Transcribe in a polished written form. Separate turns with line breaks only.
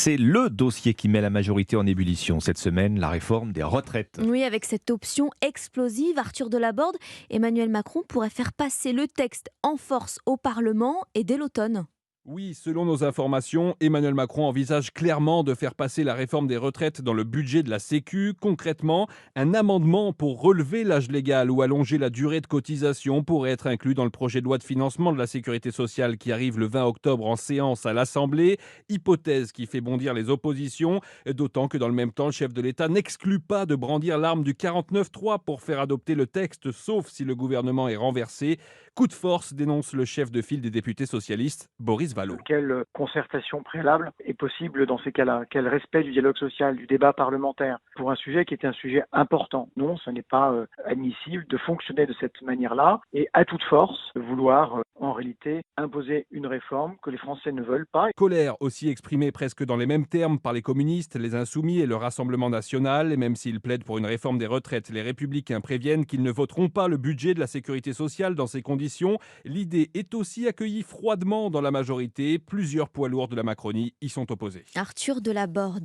C'est le dossier qui met la majorité en ébullition cette semaine, la réforme des retraites.
Oui, avec cette option explosive, Arthur Delaborde, Emmanuel Macron pourrait faire passer le texte en force au Parlement et dès l'automne.
Oui, selon nos informations, Emmanuel Macron envisage clairement de faire passer la réforme des retraites dans le budget de la Sécu. Concrètement, un amendement pour relever l'âge légal ou allonger la durée de cotisation pourrait être inclus dans le projet de loi de financement de la Sécurité sociale qui arrive le 20 octobre en séance à l'Assemblée. Hypothèse qui fait bondir les oppositions, d'autant que dans le même temps, le chef de l'État n'exclut pas de brandir l'arme du 49.3 pour faire adopter le texte, sauf si le gouvernement est renversé. Coup de force, dénonce le chef de file des députés socialistes, Boris Vallaud.
Quelle concertation préalable est possible dans ces cas-là? Quel respect du dialogue social, du débat parlementaire pour un sujet qui est un sujet important? Non, ce n'est pas admissible de fonctionner de cette manière-là et à toute force vouloir en réalité imposer une réforme que les Français ne veulent pas.
Colère aussi exprimée presque dans les mêmes termes par les communistes, les Insoumis et le Rassemblement national. Et même s'ils plaident pour une réforme des retraites, les Républicains préviennent qu'ils ne voteront pas le budget de la sécurité sociale dans ces conditions. L'idée est aussi accueillie froidement dans la majorité. Plusieurs poids lourds de la Macronie y sont opposés.
Arthur Delaborde.